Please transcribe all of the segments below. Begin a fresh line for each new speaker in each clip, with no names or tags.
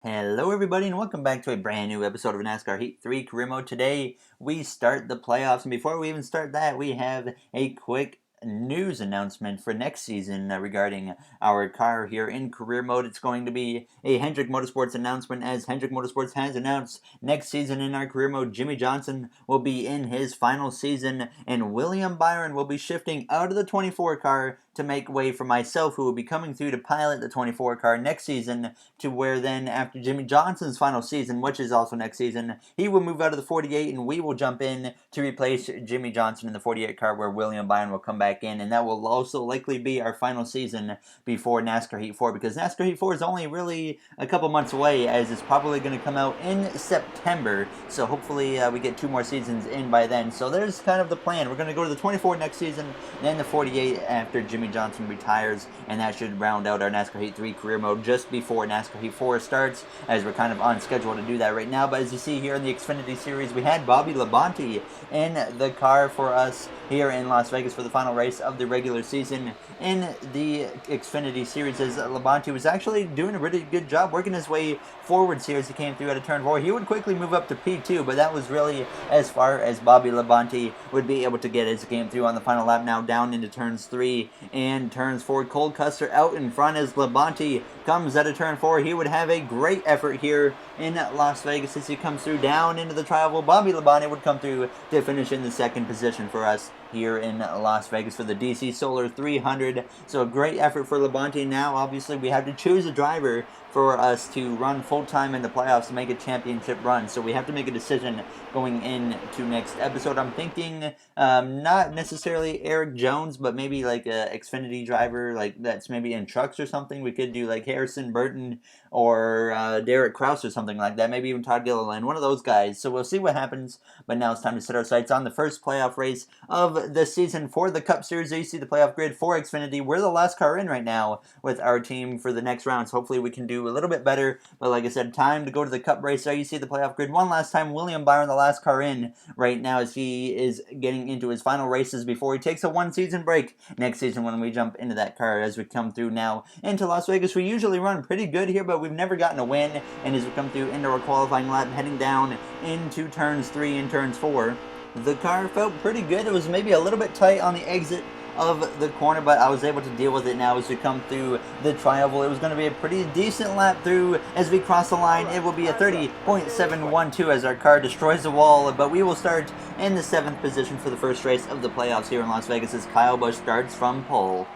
Hello everybody and welcome back to a brand new episode of NASCAR Heat 3 Career Mode. Today we start the playoffs, and before we even start that, we have a quick news announcement for next season regarding our car here in career mode. It's going to be a Hendrick Motorsports announcement, as Hendrick Motorsports has announced next season in our career mode Jimmy Johnson will be in his final season and William Byron will be shifting out of the 24 car to make way for myself, who will be coming through to pilot the 24 car next season, to where then after Jimmy Johnson's final season, which is also next season, he will move out of the 48 and we will jump in to replace Jimmy Johnson in the 48 car, where William Byron will come back in, and that will also likely be our final season before NASCAR Heat 4, because NASCAR Heat 4 is only really a couple months away, as it's probably going to come out in September, so hopefully we get 2 more seasons in by then. So there's kind of the plan. We're going to go to the 24 next season, then the 48 after Jimmy Johnson retires, and that should round out our NASCAR Heat 3 career mode just before NASCAR Heat 4 starts, as we're kind of on schedule to do that right now. But as you see here in the Xfinity Series, we had Bobby Labonte in the car for us here in Las Vegas for the final race of the regular season in the Xfinity Series, as Labonte was actually doing a really good job working his way forwards here as he came through out of turn 4. He would quickly move up to P2, but that was really as far as Bobby Labonte would be able to get as he came through on the final lap. Now down into turns 3 and turns 4. Cole Custer out in front as Labonte comes out of turn 4. He would have a great effort here in Las Vegas as he comes through down into the tri-oval. Bobby Labonte would come through to finish in the second position for us here in Las Vegas for the DC Solar 300. So a great effort for Labonte. Now obviously we have to choose a driver for us to run full-time in the playoffs to make a championship run. So we have to make a decision going into next episode. I'm thinking not necessarily Eric Jones, but maybe like a Xfinity driver, like that's maybe in trucks or something. We could do like Harrison Burton or Derek Kraus or something like that. Maybe even Todd Gilliland, one of those guys. So we'll see what happens. But now it's time to set our sights on the first playoff race of the season for the Cup Series. You see the playoff grid for Xfinity. We're the last car in right now with our team for the next round. So hopefully we can do a little bit better. But like I said, time to go to the Cup race. So you see the playoff grid one last time. William Byron, the last car in right now, as he is getting into his final races before he takes a 1-season break next season when we jump into that car. As we come through now into Las Vegas, we usually run pretty good here, but we've never gotten a win. And as we come through into our qualifying lap, heading down into turns 3 and turns 4, the car felt pretty good. It was maybe a little bit tight on the exit of the corner, but I was able to deal with it now as we come through the tri-oval. It was going to be a pretty decent lap through as we cross the line. It will be a 30.712 as our car destroys the wall, but we will start in the 7th position for the first race of the playoffs here in Las Vegas as Kyle Busch starts from pole.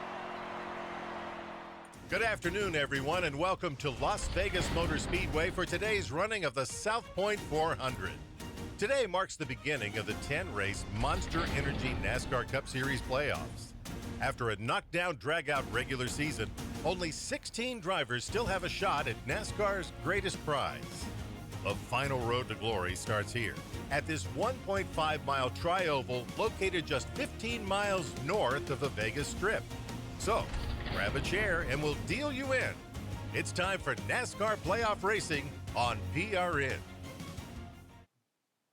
Good afternoon, everyone, and welcome to Las Vegas Motor Speedway for today's running of the South Point 400. Today marks the beginning of the 10-race Monster Energy NASCAR Cup Series playoffs. After a knockdown, drag-out regular season, only 16 drivers still have a shot at NASCAR's greatest prize. The final road to glory starts here at this 1.5-mile tri-oval located just 15 miles north of the Vegas Strip. So, grab a chair and we'll deal you in. It's time for NASCAR playoff racing on PRN.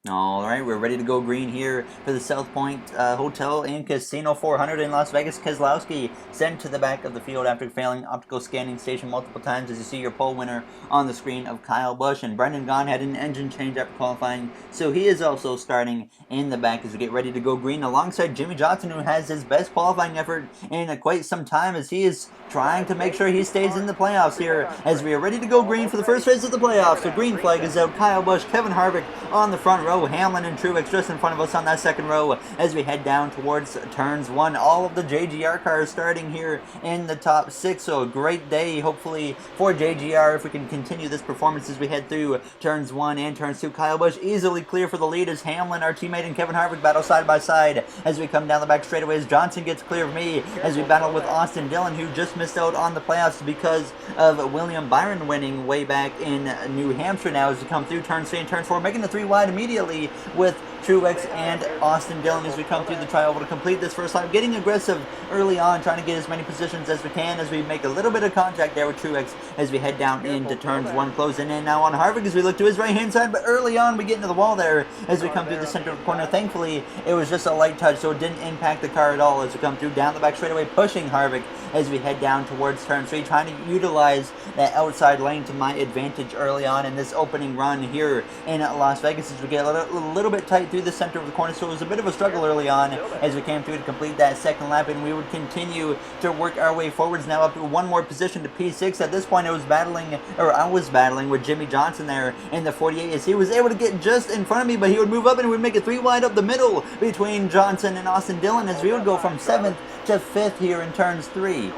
Alright, we're ready to go green here for the South Point Hotel and Casino 400 in Las Vegas. Keselowski sent to the back of the field after failing optical scanning station multiple times, as you see your pole winner on the screen of Kyle Busch. And Brendan Gaughan had an engine change after qualifying, so he is also starting in the back as we get ready to go green alongside Jimmy Johnson, who has his best qualifying effort in quite some time, as he is trying to make sure he stays in the playoffs here as we are ready to go green for the first race of the playoffs. The green flag is out. Kyle Busch, Kevin Harvick on the front row, Hamlin and Truex just in front of us on that second row as we head down towards turns 1. All of the JGR cars starting here in the top 6, so a great day hopefully for JGR if we can continue this performance as we head through turns 1 and turns 2. Kyle Busch easily clear for the lead as Hamlin, our teammate, and Kevin Harvick battle side by side as we come down the back straightaways. Johnson gets clear of me as we battle with Austin Dillon, who just missed out on the playoffs because of William Byron winning way back in New Hampshire. Now as we come through turns 3 and turns 4, making the 3 wide immediately with Truex and Austin Dillon as we come through the trioval to complete this first lap, getting aggressive early on, trying to get as many positions as we can as we make a little bit of contact there with Truex as we head down into turns 1, closing in now on Harvick as we look to his right hand side, but early on we get into the wall there as we come through the center of the corner. Thankfully it was just a light touch, so it didn't impact the car at all as we come through down the back straightaway, pushing Harvick as we head down towards turn 3, trying to utilize that outside lane to my advantage early on in this opening run here in Las Vegas as we get a little bit tight through the center of the corner. So it was a bit of a struggle early on as we came through to complete that second lap, and we would continue to work our way forwards now up to one more position to P6. At this point I was battling with Jimmy Johnson there in the 48 as he was able to get just in front of me, but he would move up and would make it 3 wide up the middle between Johnson and Austin Dillon as we would go from 7th to 5th here in turns 3.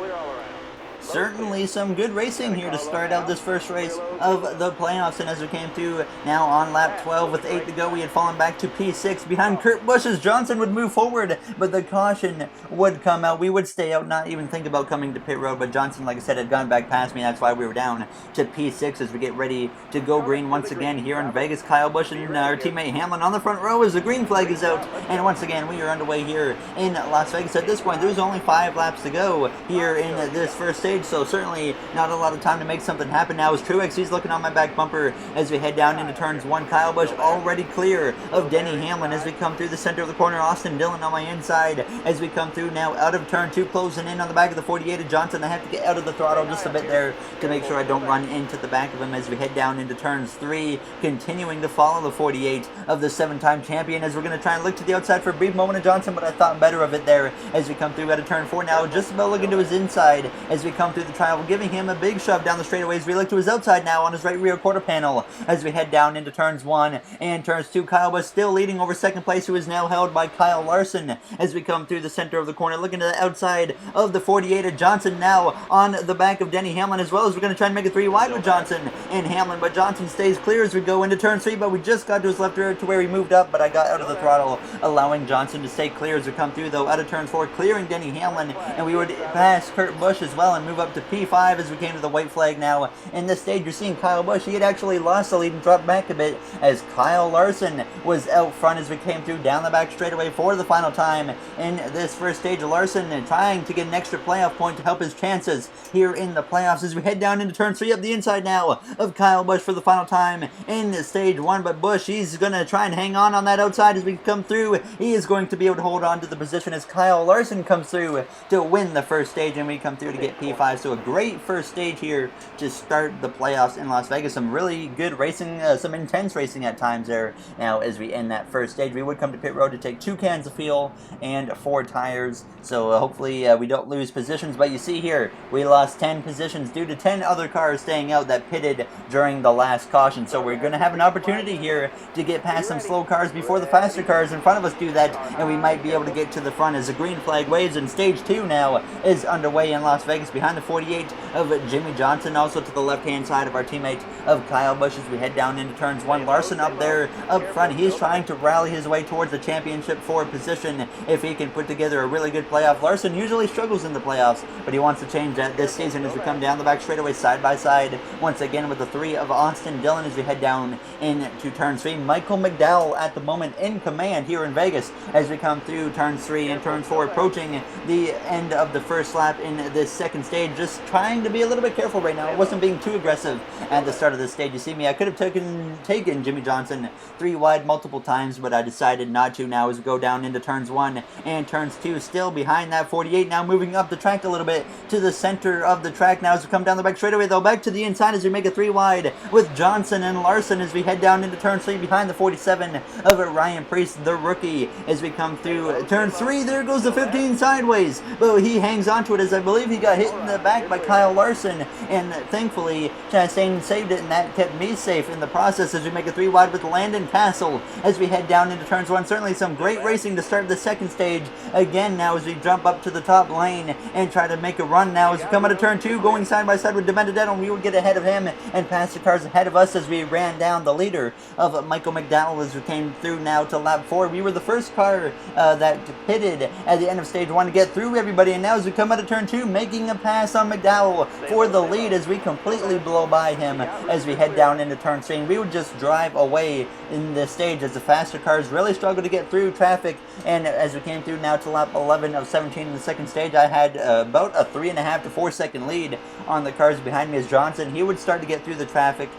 Certainly some good racing here to start out this first race of the playoffs, and as we came through now on lap 12 with 8 to go, we had fallen back to P6 behind Kurt Busch as Johnson would move forward, but the caution would come out. We would stay out, not even think about coming to pit road, but Johnson, like I said, had gone back past me. That's why we were down to P6 as we get ready to go green once again here in Vegas. Kyle Busch and our teammate Hamlin on the front row as the green flag is out, and once again we are underway here in Las Vegas. At this point there's only 5 laps to go here in this first stage, so certainly not a lot of time to make something happen now as Truex, he's looking on my back bumper as we head down into turns 1. Kyle Busch already clear of Denny Hamlin as we come through the center of the corner. Austin Dillon on my inside as we come through now out of turn 2, closing in on the back of the 48 of Johnson. I have to get out of the throttle just a bit there to make sure I don't run into the back of him as we head down into turns 3, continuing to follow the 48 of the 7-time champion as we're going to try and look to the outside for a brief moment of Johnson, but I thought better of it there as we come through out of turn 4 now, just about looking to his inside as we come through the trial, giving him a big shove down the straightaway as we look to his outside now on his right rear quarter panel as we head down into turns 1 and turns 2. Kyle was still leading over second place, who is now held by Kyle Larson as we come through the center of the corner, looking to the outside of the 48 of Johnson now on the back of Denny Hamlin, as well as we're going to try and make it 3 wide with Johnson and Hamlin, but Johnson stays clear as we go into turn 3, but we just got to his left rear to where he moved up, but I got out of the throttle, allowing Johnson to stay clear as we come through though out of turn 4, clearing Denny Hamlin, and we would pass Kurt Busch as well and move up to P5 as we came to the white flag now. In this stage you're seeing Kyle Busch, he had actually lost the lead and dropped back a bit as Kyle Larson was out front as we came through down the back straightaway for the final time in this first stage. Larson trying to get an extra playoff point to help his chances here in the playoffs as we head down into turn 3 up the inside now of Kyle Busch for the final time in stage 1, but Busch, he's going to try and hang on that outside as we come through. He is going to be able to hold on to the position as Kyle Larson comes through to win the first stage, and we come through to get P5, so a great first stage here to start the playoffs in Las Vegas. Some really good racing, some intense racing at times there. Now as we end that first stage, we would come to pit road to take 2 cans of fuel and 4 tires, so hopefully we don't lose positions, but you see here we lost 10 positions due to 10 other cars staying out that pitted during the last caution, so we're going to have an opportunity here to get past some slow cars before the faster cars in front of us do that, and we might be able to get to the front as the green flag waves, and stage 2 now is underway in Las Vegas behind the 48 of Jimmy Johnson, also to the left hand side of our teammate of Kyle Busch as we head down into turns 1. Larson up there up front, he's trying to rally his way towards the championship 4 position if he can put together a really good playoff. Larson usually struggles in the playoffs, but he wants to change that this season as we come down the back straightaway side by side once again with the 3 of Austin Dillon as we head down into turn 3. Michael McDowell at the moment in command here in Vegas as we come through turns 3 and turns 4, approaching the end of the first lap in this second stage, just trying to be a little bit careful right now. I wasn't being too aggressive at the start of this stage. You see me, I could have taken Jimmy Johnson 3 wide multiple times, but I decided not to now as we go down into turns 1 and turns 2, still behind that 48, now moving up the track a little bit to the center of the track now as we come down the back straightaway though, back to the inside as we make it 3 wide with Johnson and Larson as we head down into turn 3 behind the 47 of Ryan Preece, the rookie, as we come through turn 3. There goes the 15 sideways, but he hangs onto it as I believe he got hit in the back by Kyle Larson, and thankfully Chastain saved it, and that kept me safe in the process as we make it 3 wide with Landon Castle as we head down into turns 1. Certainly some great racing to start the second stage again now as we jump up to the top lane and try to make a run now as we come out of turn 2, going side by side with DiBenedetto, and we would get ahead of him and pass the cars ahead of us as we ran down the leader of Michael McDowell as we came through now to lap 4. We were the first car that pitted at the end of stage 1 to get through everybody, and now as we come out of turn 2, making a pass pass on McDowell for the lead as we completely blow by him as we head down into turn 3. And we would just drive away in this stage as the faster cars really struggle to get through traffic. And as we came through now to lap 11 of 17 in the second stage, I had about a 3.5 to 4 second lead on the cars behind me as Johnson. He would start to get through the traffic,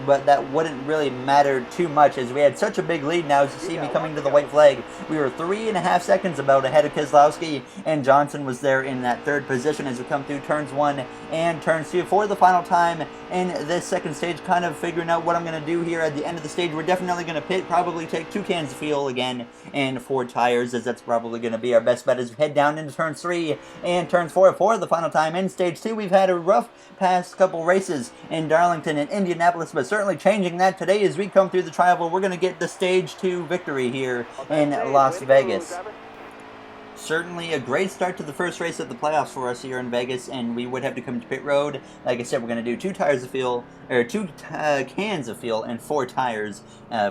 but that wouldn't really matter too much as we had such a big lead now. As you see me coming to the white flag, we were 3.5 seconds about ahead of Keselowski, and Johnson was there in that third position as we come through turns 1 and turns 2 for the final time in this second stage, kind of figuring out what I'm going to do here at the end of the stage. We're definitely going to pit, probably take 2 cans of fuel again and 4 tires, as that's probably going to be our best bet as we head down into turns 3 and turns 4 for the final time in stage 2. We've had a rough past couple races in Darlington and Indianapolis, but certainly changing that today as we come through the Tri-Oval. We're going to get the stage 2 victory here in Las Vegas. Certainly a great start to the first race of the playoffs for us here in Vegas, and we would have to come to pit road. Like I said, we're going to do 2 tires of fuel, or 2 cans of fuel and 4 tires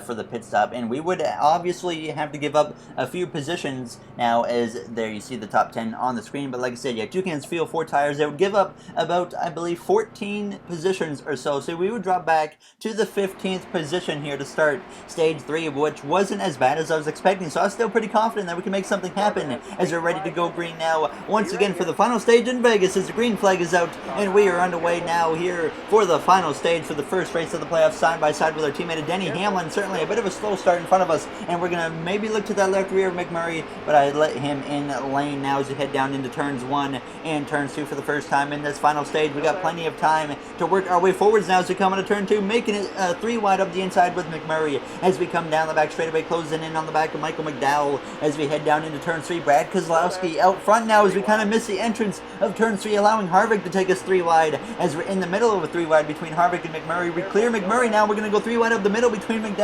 for the pit stop, and we would obviously have to give up a few positions now, as there you see the top 10 on the screen. But like I said, yeah, 2 cans of fuel, 4 tires. That would give up about, I believe, 14 positions or so. So we would drop back to the 15th position here to start stage 3, which wasn't as bad as I was expecting. So I was still pretty confident that we can make something happen as we're ready to go green now once again for the final stage in Vegas as the green flag is out, and we are underway now here for the final stage for the first race of the playoffs, side by side with our teammate Denny Hamlin. Certainly a bit of a slow start in front of us, and we're going to maybe look to that left rear of McMurray, but I let him in lane now as we head down into turns 1 and turns 2 for the first time in this final stage. We got plenty of time to work our way forwards now as we come into turn 2, making it 3 wide up the inside with McMurray as we come down the back straightaway, closing in on the back of Michael McDowell as we head down into turn 3. Brad Keselowski out front now as we kind of miss the entrance of turn 3, allowing Harvick to take us 3 wide as we're in the middle of a 3 wide between Harvick and McMurray. We clear McMurray now. We're going to go 3 wide up the middle between McDowell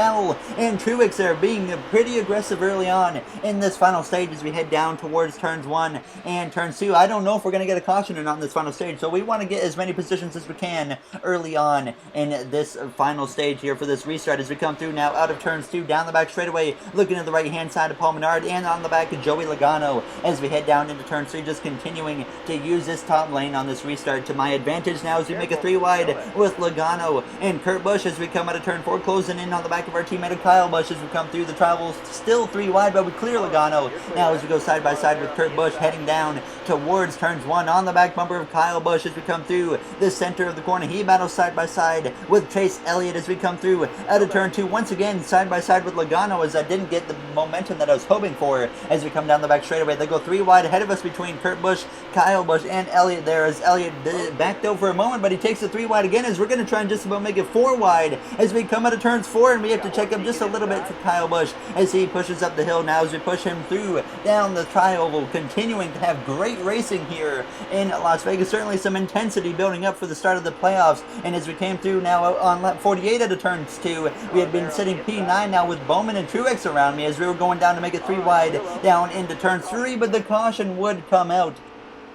and Truex there, being pretty aggressive early on in this final stage as we head down towards turns 1 and turns 2. I don't know if we're going to get a caution or not in this final stage, so we want to get as many positions as we can early on in this final stage here for this restart as we come through now out of turns 2, down the back straightaway, looking at the right hand side of Paul Menard and on the back of Joey Logano as we head down into turn 3, just continuing to use this top lane on this restart to my advantage now as we make a 3 wide with Logano and Kurt Busch as we come out of turn 4, closing in on the back of our teammate Kyle Busch as we come through the Tri-Oval, still 3 wide, but we clear Logano now as we go side by side with Kurt Busch heading down towards turns 1 on the back bumper of Kyle Busch as we come through the center of the corner. He battles side by side with Chase Elliott as we come through out of turn 2, once again side by side with Logano as I didn't get the momentum that I was hoping for as we come down the back straightaway. They go 3 wide ahead of us between Kurt Busch, Kyle Busch, and Elliott there as Elliott backed out for a moment, but he takes the 3 wide again as we're going to try and just about make it 4 wide as we come out of turns 4, and we have to check up just a little bit for Kyle Busch as he pushes up the hill now as we push him through down the Tri-Oval, continuing to have great racing here in Las Vegas. Certainly some intensity building up for the start of the playoffs, and as we came through now on lap 48 out of turns 2, we had been sitting P9 now with Bowman and Truex around me as we were going down to make it 3 wide down into turn 3, but the caution would come out.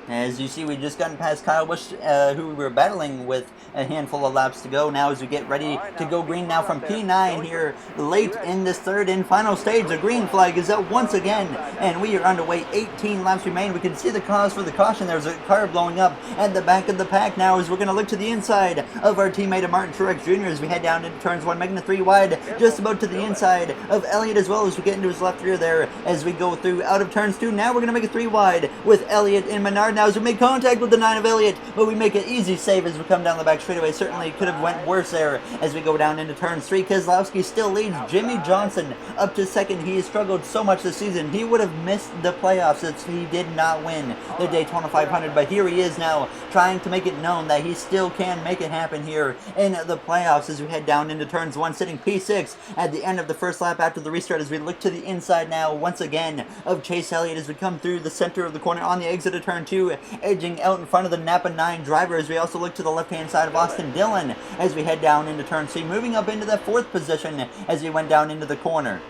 As you see, we've just gotten past Kyle Busch, who we were battling with a handful of laps to go now as we get ready to go green now from P9 here late in this third and final stage. The green flag is up once again, and we are underway. 18 laps remain. We can see the cause for the caution. There's a car blowing up at the back of the pack now as we're going to look to the inside of our teammate Martin Truex Jr. as we head down into turns 1, making a 3 wide, just about to the inside of Elliott as well as we get into his left rear there as we go through out of turns 2. Now we're going to make a 3 wide with Elliott and Menard now as we make contact with the 9 of Elliott, but we make an easy save as we come down the back straightaway. Certainly could have went worse there as we go down into turns 3. Keselowski still leads Jimmy Johnson up to second. He has struggled so much this season. He would have missed the playoffs if he did not win the Daytona 500, but here he is now trying to make it known that he still can make it happen here in the playoffs as we head down into turns 1, sitting P6 at the end of the first lap after the restart as we look to the inside now once again of Chase Elliott as we come through the center of the corner on the exit of turn 2, edging out in front of the Napa 9 driver as we also look to the left-hand side of Austin Dillon as we head down into turn 3, moving up into that 4th position as we went down into the corner.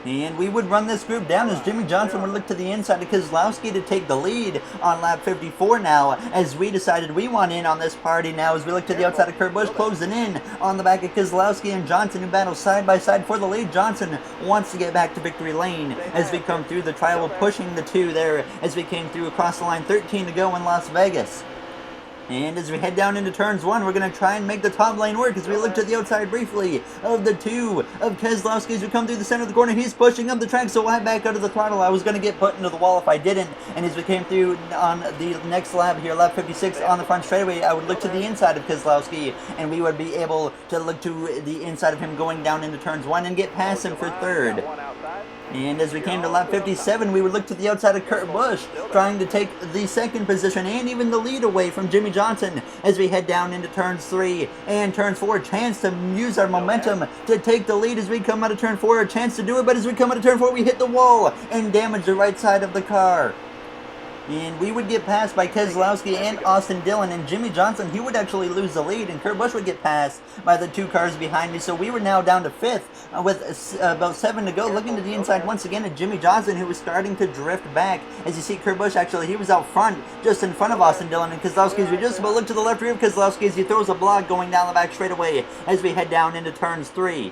And we would run this group down as Jimmy Johnson would look to the inside of Keselowski to take the lead on lap 54 now, as we decided we want in on this party now, as we look to the outside of Kurt Busch, closing in on the back of Keselowski and Johnson, who battle side by side for the lead. Johnson wants to get back to victory lane as we come through the trial, pushing the two there as we came through across the line. 13 to go in Las Vegas. And as we head down into turns one, we're going to try and make the top lane work as we look to the outside briefly of the two of Keselowski as we come through the center of the corner. He's pushing up the track, so I back out of the throttle. I was going to get put into the wall if I didn't. And as we came through on the next lap here, lap 56 on the front straightaway, I would look to the inside of Keselowski, and we would be able to look to the inside of him going down into turns one and get past him for third. And as we came to lap 57, we would look to the outside of Kurt Busch, trying to take the second position and even the lead away from Jimmy Johnson as we head down into turns 3 and turns 4. Chance to use our momentum to take the lead as we come out of turn 4. A chance to do it, but as we come out of turn 4, we hit the wall and damage the right side of the car. And we would get passed by Keselowski and Austin Dillon, and Jimmy Johnson, he would actually lose the lead, and Kurt Busch would get passed by the two cars behind me. So we were now down to 5th with about 7 to go. Looking to the inside once again at Jimmy Johnson, who was starting to drift back. As you see, Kurt Busch, actually, he was out front, just in front of Austin Dillon, and Keselowski, as we just about look to the left rear of Keselowski as he throws a block going down the back straightaway as we head down into turns 3.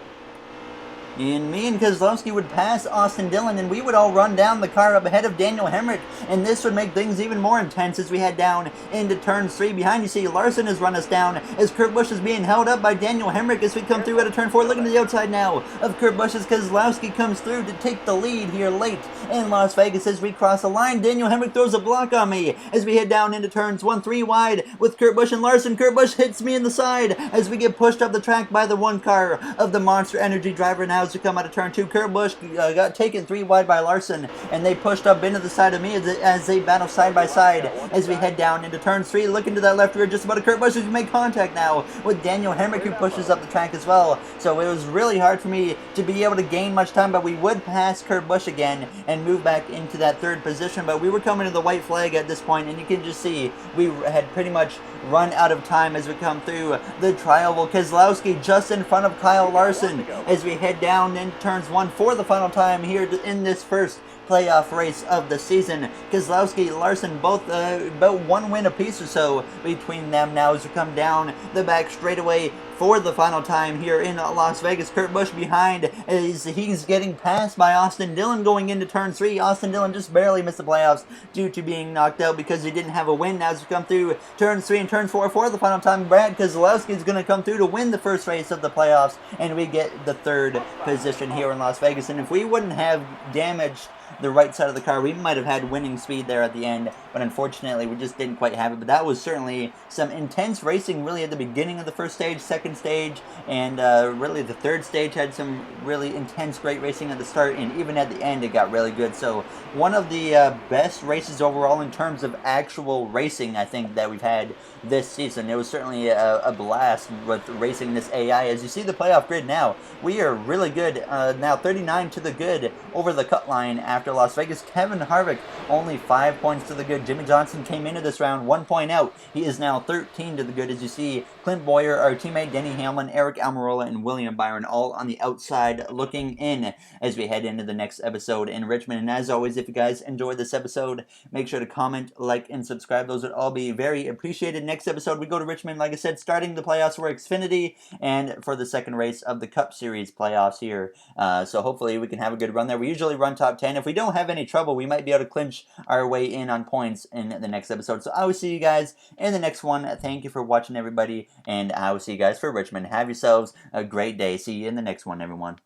And me and Keselowski would pass Austin Dillon, and we would all run down the car up ahead of Daniel Hemrick, and this would make things even more intense as we head down into turns 3. Behind you see Larson has run us down as Kurt Busch is being held up by Daniel Hemrick as we come through out of turn 4. Looking to the outside now of Kurt Busch as Keselowski comes through to take the lead here late in Las Vegas as we cross the line. Daniel Hemrick throws a block on me as we head down into turns 1, 3 wide with Kurt Busch and Larson. Kurt Busch hits me in the side as we get pushed up the track by the one car of the Monster Energy driver. Now as we come out of turn 2, Kurt Busch got taken 3 wide by Larson, and they pushed up into the side of me as they battle side by side as we head down into turn 3. Looking to that left rear just about a Kurt Busch as we make contact now with Daniel Hemrick, who pushes up the track as well. So it was really hard for me to be able to gain much time, but we would pass Kurt Busch again and move back into that third position. But we were coming to the white flag at this point, and you can just see we had pretty much run out of time as we come through the trial. Well, Keselowski just in front of Kyle Larson as we head down in turns 1 for the final time here in this first playoff race of the season. Keselowski, Larson, both about 1 win apiece or so between them now as we come down the back straightaway for the final time here in Las Vegas. Kurt Busch behind as he's getting passed by Austin Dillon going into turn 3. Austin Dillon just barely missed the playoffs due to being knocked out because he didn't have a win. Now as we come through turns 3 and turn 4 for the final time, Brad Keselowski is going to come through to win the first race of the playoffs, and we get the third position here in Las Vegas. And if we wouldn't have damaged the right side of the car, we might have had winning speed there at the end, but unfortunately we just didn't quite have it. But that was certainly some intense racing really at the beginning of the first stage, second stage, and really the third stage had some really intense great racing at the start, and even at the end it got really good. So one of the best races overall in terms of actual racing I think that we've had this season. It was certainly a blast with racing this AI. As you see the playoff grid now, we are really good now, 39 to the good over the cut line after Las Vegas. Kevin Harvick only 5 points to the good. Jimmy Johnson came into this round 1 point out. He is now 13 to the good as you see Clint Boyer, our teammate Denny Hamlin, Eric Almirola, and William Byron all on the outside looking in as we head into the next episode in Richmond. And as always, if you guys enjoyed this episode, make sure to comment, like, and subscribe. Those would all be very appreciated. Next episode, we go to Richmond, like I said, starting the playoffs for Xfinity and for the second race of the Cup Series playoffs here. So hopefully we can have a good run there. We usually run top 10. If we don't have any trouble, we might be able to clinch our way in on points in the next episode. So I will see you guys in the next one. Thank you for watching, everybody, and I will see you guys for Richmond. Have yourselves a great day. See you in the next one, everyone.